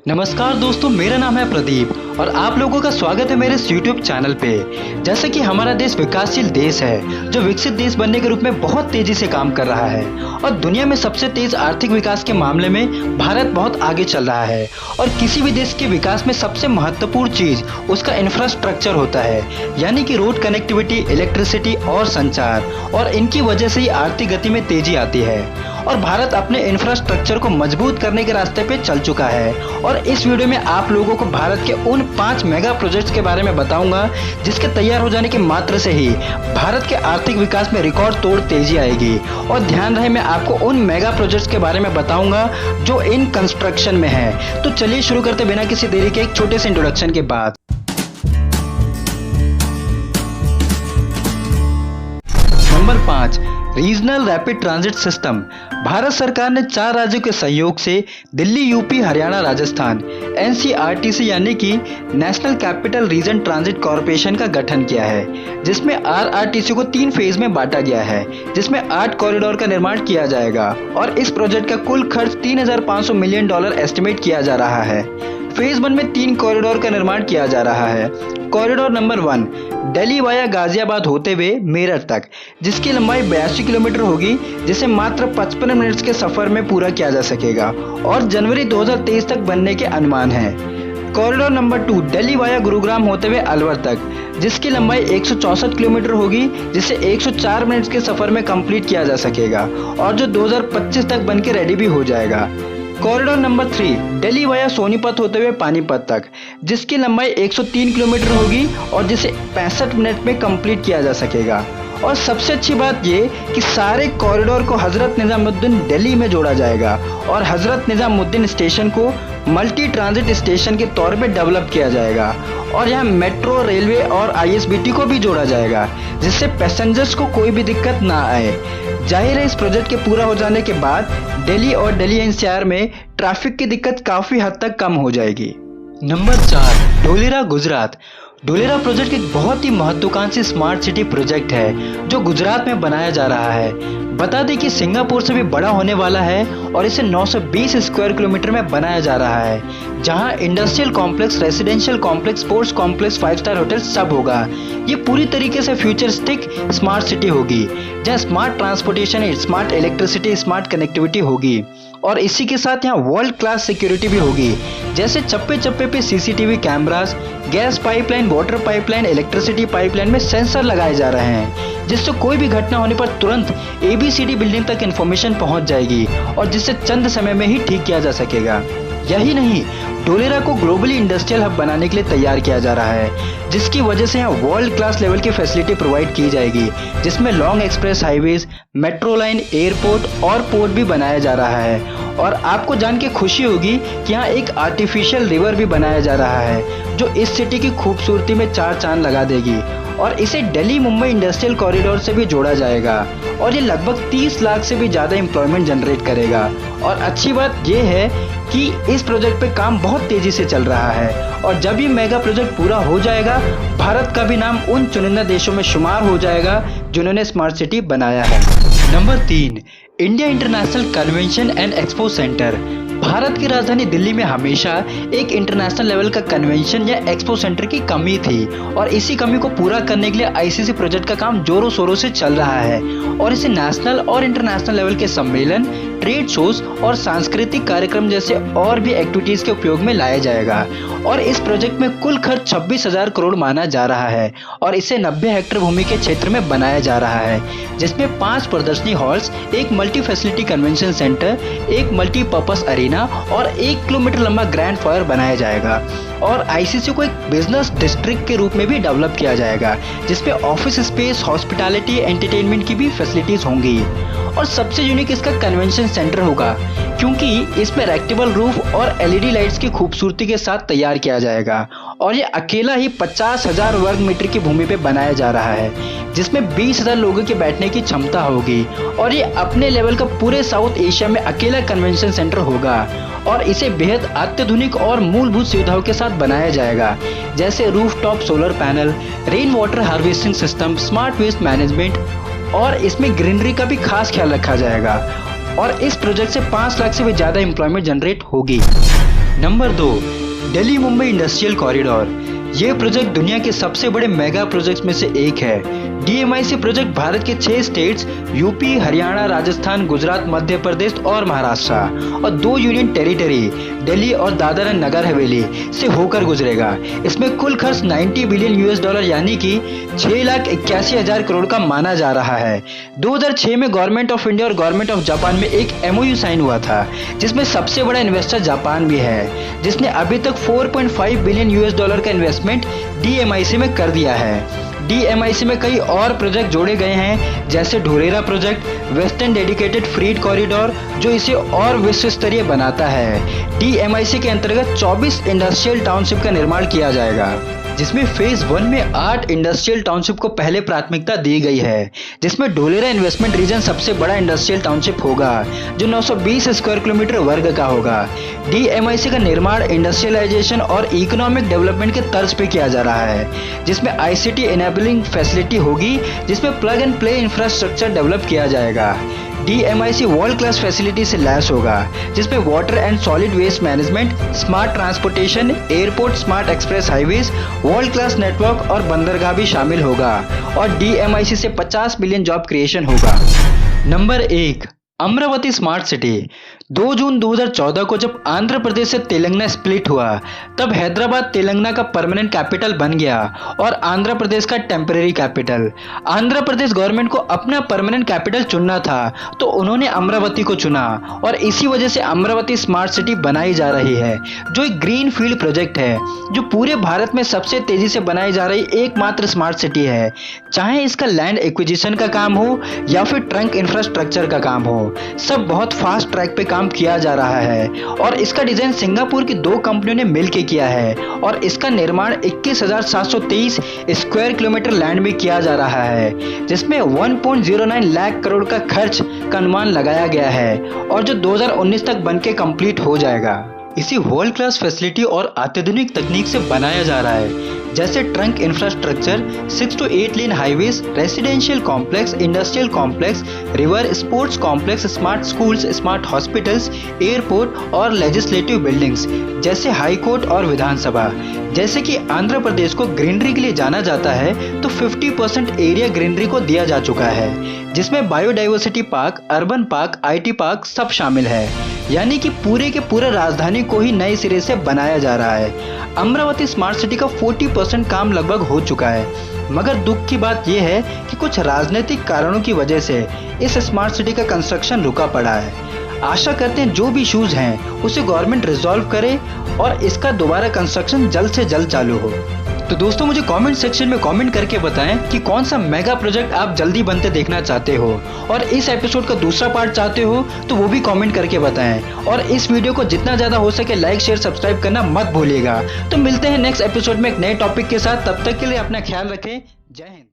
नमस्कार दोस्तों, मेरा नाम है प्रदीप और आप लोगों का स्वागत है मेरे इस YouTube चैनल पे। जैसे कि हमारा देश विकासशील देश है जो विकसित देश बनने के रूप में बहुत तेजी से काम कर रहा है और दुनिया में सबसे तेज आर्थिक विकास के मामले में भारत बहुत आगे चल रहा है। और किसी भी देश के विकास में सबसे महत्वपूर्ण चीज उसका इंफ्रास्ट्रक्चर होता है, यानी कि रोड कनेक्टिविटी, इलेक्ट्रिसिटी और संचार। और इनकी वजह से ही आर्थिक गति में तेजी आती है और भारत अपने इंफ्रास्ट्रक्चर को मजबूत करने के रास्ते पे चल चुका है। और इस वीडियो में आप लोगों को भारत के उन 5 मेगा प्रोजेक्ट्स के बारे में बताऊंगा जिसके तैयार हो जाने के मात्र से ही भारत के आर्थिक विकास में रिकॉर्ड तोड़ तेजी आएगी। और ध्यान रहे, मैं आपको उन मेगा प्रोजेक्ट्स के बारे में बताऊंगा जो इन कंस्ट्रक्शन में है। तो चलिए शुरू करते बिना किसी देरी के एक छोटे से इंट्रोडक्शन के बाद। Number 5, regional rapid transit system. Bharat सरकार ने 4 राज्यों के सहयोग से दिल्ली, यूपी, हरियाणा, राजस्थान NCRTC यानी कि national capital region transit corporation का गठन किया है, जिसमें RRTC को 3 फेज में बांटा गया है, जिसमें 8 कॉरिडोर का निर्माण किया जाएगा। और इस प्रोजेक्ट का कुल खर्च $3,500 मिलियन एस्टिमेट किया जा रहा है। फेज 1 में 3 कॉरिडोर का निर्माण किया जा रहा है। Corridor number 1 Delhi via Ghaziabad होते हुए मेरठ तक, जिसकी लंबाई 82 किलोमीटर होगी, जिसे मात्र 55 मिनट के सफर में पूरा किया जा सकेगा और जनवरी 2023 तक बनने के अनुमान है। Corridor number 2 Delhi via Gurugram होते हुए अलवर तक, जिसकी लंबाई 164 किलोमीटर होगी, जिसे 104 मिनट के सफर में कंप्लीट किया जा सकेगा और जो 2025 तक बनके रेडी भी हो जाएगा। Corridor number 3 Delhi via Sonipat होते हुए पानीपत तक, जिसकी लंबाई 103 किलोमीटर होगी और जिसे 65 मिनट में कंप्लीट किया जा सकेगा। और सबसे अच्छी बात ये कि सारे कॉरिडोर को हजरत निजामुद्दीन दिल्ली में जोड़ा जाएगा और हजरत निजामुद्दीन स्टेशन को मल्टी ट्रांजिट स्टेशन के तौर पे डेवलप किया जाएगा और यहाँ मेट्रो, रेलवे और ISBT को भी जोड़ा जाएगा, जिससे पैसेंजर्स को कोई भी दिक्कत ना आए। जाहिर है, इस प्रोजेक्ट के पूरा हो जाने के बाद दिल्ली और दिल्ली NCR में ट्रैफिक की दिक्कत काफी हद तक कम हो जाएगी। नंबर 4, ढोलेरा, गुजरात। ढोलेरा प्रोजेक्ट एक बहुत ही महत्वाकांक्षी स्मार्ट सिटी प्रोजेक्ट है जो गुजरात में बनाया जा रहा है। बता दें कि सिंगापुर से भी बड़ा होने वाला है और इसे 920 स्क्वायर किलोमीटर में बनाया जा रहा है, जहां industrial complex, residential complex, sports complex, 5 star hotel सब होगा। ये पूरी तरीके से फ्यूचरिस्टिक स्मार्ट सिटी होगी, जहां smart transportation, smart electricity, smart connectivity होगी और इसी के साथ यहाँ वर्ल्ड क्लास सिक्योरिटी भी होगी, जैसे चप्पे चप्पे पे CCTV cameras, gas pipeline, water pipeline, electricity pipeline में सेंसर लगाए जा रहे हैं, जिससे कोई भी घटना होने पर तुरंत ABCD बिल्डिंग तक इंफॉर्मेशन पहुंच जाएगी और जिससे चंद समय में ही ठीक किया जा सकेगा। यही नहीं, ढोलेरा को ग्लोबली इंडस्ट्रियल हब बनाने के लिए तैयार किया जा रहा है, जिसकी वजह से यहाँ वर्ल्ड क्लास लेवल की फैसिलिटी प्रोवाइड की जाएगी, जिसमें long express highways, metro line, airport और पोर्ट भी बनाया जा रहा है। और आपको जान के खुशी होगी कि यहाँ एक आर्टिफिशियल रिवर भी बनाया जा रहा है जो इस सिटी की खूबसूरती में 4 चांद लगा देगी। और इसे दिल्ली मुंबई इंडस्ट्रियल कॉरिडोर से भी जोड़ा जाएगा और ये लगभग 30 लाख से भी ज़्यादा एम्प्लॉयमेंट जनरेट करेगा। और अच्छी बात ये है कि इस प्रोजेक्ट पे काम बहुत तेजी से चल रहा है और जब ये मेगा प्रोजेक्ट पूरा हो जाएगा, भारत का भी नाम उन चुनिंदा देशों में शुमार हो जाएगा जिन्होंने स्मार्ट सिटी बनाया है। Number 3, India international convention and expo centre. Bharat की राजधानी दिल्ली में हमेशा एक इंटरनेशनल लेवल का कन्वेंशन या एक्सपो सेंटर की कमी थी और इसी कमी को पूरा करने के लिए ICC प्रोजेक्ट का काम जोरों शोरों से चल रहा है और इसे नेशनल और इंटरनेशनल लेवल के सम्मेलन, ट्रेड शोज और सांस्कृतिक कार्यक्रम जैसे और भी एक्टिविटीज के उपयोग में लाया जाएगा। और इस प्रोजेक्ट में कुल खर्च 26,000 करोड़ माना जा रहा है और इसे 90 हेक्टेयर भूमि के क्षेत्र में बनाया जा रहा है, जिसमें 5 प्रदर्शनी हॉल्स, एक मल्टी फैसिलिटी कन्वेंशन सेंटर, एक मल्टीपर्पस अरीना और 1 किलोमीटर लंबा ग्रैंड फायर बनाया जाएगा। और ICC को एक बिजनेस डिस्ट्रिक्ट के रूप में भी डेवलप किया जाएगा, जिसपे ऑफिस स्पेस, हॉस्पिटैलिटी, एंटरटेनमेंट की भी फैसिलिटीज होंगी। और सबसे यूनिक इसका कन्वेंशन सेंटर होगा, क्योंकि इसमें रेक्टेबल रूफ और LED लाइट्स की खूबसूरती के साथ तैयार किया जाएगा और ये अकेला ही 50,000 वर्ग मीटर की भूमि पे बनाया जा रहा है, जिसमें 20,000 लोगों के बैठने की क्षमता होगी और ये अपने लेवल का पूरे साउथ एशिया में अकेला कन्वेंशन सेंटर होगा। और इसे बेहद अत्याधुनिक और मूलभूत सुविधाओं के साथ बनाया जाएगा, जैसे rooftop solar panel, rain water harvesting system, smart waste management और इसमें ग्रीनरी का भी खास ख्याल रखा जाएगा। और इस प्रोजेक्ट से 5 लाख से भी ज्यादा एम्प्लॉयमेंट जनरेट होगी। Number 2, Delhi Mumbai industrial corridor. ये प्रोजेक्ट दुनिया के सबसे बड़े मेगा प्रोजेक्ट्स में से एक है। DMIC प्रोजेक्ट भारत के 6 स्टेट्स यूपी, हरियाणा, राजस्थान, गुजरात, मध्य प्रदेश और महाराष्ट्र और 2 यूनियन टेरिटरी दिल्ली और दादर एंड नगर हवेली से होकर गुजरेगा। इसमें कुल खर्च 90 बिलियन US डॉलर यानी कि 6,81,000 करोड़ का माना जा रहा है। 2006 में गवर्नमेंट ऑफ इंडिया और गवर्नमेंट ऑफ जापान में एक MOU साइन हुआ था, जिसमें सबसे बड़ा इन्वेस्टर जापान भी है, जिसने अभी तक 4.5 बिलियन US का इन्वेस्टमेंट DMIC में कर दिया है। DMIC में कई और प्रोजेक्ट जोड़े गए हैं, जैसे Dholera project, western dedicated freight corridor, जो इसे और विश्व स्तरीय बनाता है। DMIC के अंतर्गत 24 इंडस्ट्रियल टाउनशिप का निर्माण किया जाएगा, जिसमें फेज 1 में 8 इंडस्ट्रियल टाउनशिप को पहले प्राथमिकता दी गई है, जिसमें ढोलेरा इन्वेस्टमेंट रीजन सबसे बड़ा इंडस्ट्रियल टाउनशिप होगा, जो 920 स्क्वायर किलोमीटर वर्ग का होगा। DMIC का निर्माण इंडस्ट्रियलाइजेशन और इकोनॉमिक डेवलपमेंट के तर्ज पे किया जा रहा है, जिसमें ICT इनेबलिंग फैसिलिटी होगी, जिसमें plug and play infrastructure develop किया जाएगा। DMIC वर्ल्ड क्लास फैसिलिटी से लैस होगा, जिसमें water and solid waste management, smart transportation, airport, smart express highways, world class network और बंदरगाह भी शामिल होगा और DMIC से 50 मिलियन जॉब क्रिएशन होगा। Number 1, Amaravati smart city. 2 जून 2014 को जब आंध्र प्रदेश से तेलंगाना स्प्लिट हुआ, तब हैदराबाद तेलंगाना का परमानेंट कैपिटल बन गया और आंध्र प्रदेश का temporary capital. Andhra Pradesh government को अपना परमानेंट कैपिटल चुनना था, तो उन्होंने अमरावती को चुना और इसी वजह से अमरावती स्मार्ट सिटी बनाई जा रही है, जो एक ग्रीन फील्ड प्रोजेक्ट है, जो पूरे भारत में सबसे तेजी से बनाई जा रही एकमात्र स्मार्ट सिटी है। चाहे इसका लैंड एक्विजिशन का काम हो या फिर ट्रंक इंफ्रास्ट्रक्चर का काम हो, सब बहुत फास्ट ट्रैक पे काम किया जा रहा है और इसका डिजाइन सिंगापुर की 2 कंपनियों ने मिलकर किया है और इसका निर्माण 21,723 स्क्वायर किलोमीटर लैंड में किया जा रहा है, जिसमें 1.09 लाख करोड़ का खर्च का अनुमान लगाया गया है और जो 2019 तक बनके कंप्लीट हो जाएगा। इसी वर्ल्ड क्लास फैसिलिटी और अत्याधुनिक तकनीक से बनाया जा रहा है, जैसे trunk infrastructure, 6 to 8 lane highways, residential complex, industrial complex, river sports complex, smart schools, smart hospitals, airport और लेजिस्लेटिव बिल्डिंग्स जैसे हाई कोर्ट और विधानसभा। जैसे कि आंध्र प्रदेश को ग्रीनरी के लिए जाना जाता है, तो 50% एरिया ग्रीनरी को दिया जा चुका है, जिसमें biodiversity park, urban park, IT park सब शामिल है, यानी कि पूरे के पूरे राजधानी को ही नए सिरे से बनाया जा रहा है। अमरावती स्मार्ट सिटी का 40% काम लगभग हो चुका है, मगर दुख की बात यह है कि कुछ राजनीतिक कारणों की वजह से इस स्मार्ट सिटी का कंस्ट्रक्शन रुका पड़ा है। आशा करते हैं जो भी इश्यूज हैं उसे गवर्नमेंट रिजॉल्व करे और इसका दोबारा कंस्ट्रक्शन जल्द से जल्द चालू हो। तो दोस्तों, मुझे कमेंट सेक्शन में कमेंट करके बताएं कि कौन सा मेगा प्रोजेक्ट आप जल्दी बनते देखना चाहते हो और इस एपिसोड का दूसरा पार्ट चाहते हो तो वो भी कमेंट करके बताएं और इस वीडियो को जितना ज्यादा हो सके लाइक, शेयर, सब्सक्राइब करना मत भूलिएगा। तो मिलते हैं नेक्स्ट एपिसोड में एक नए टॉपिक के साथ। तब तक के लिए अपना ख्याल रखें। जय हिंद।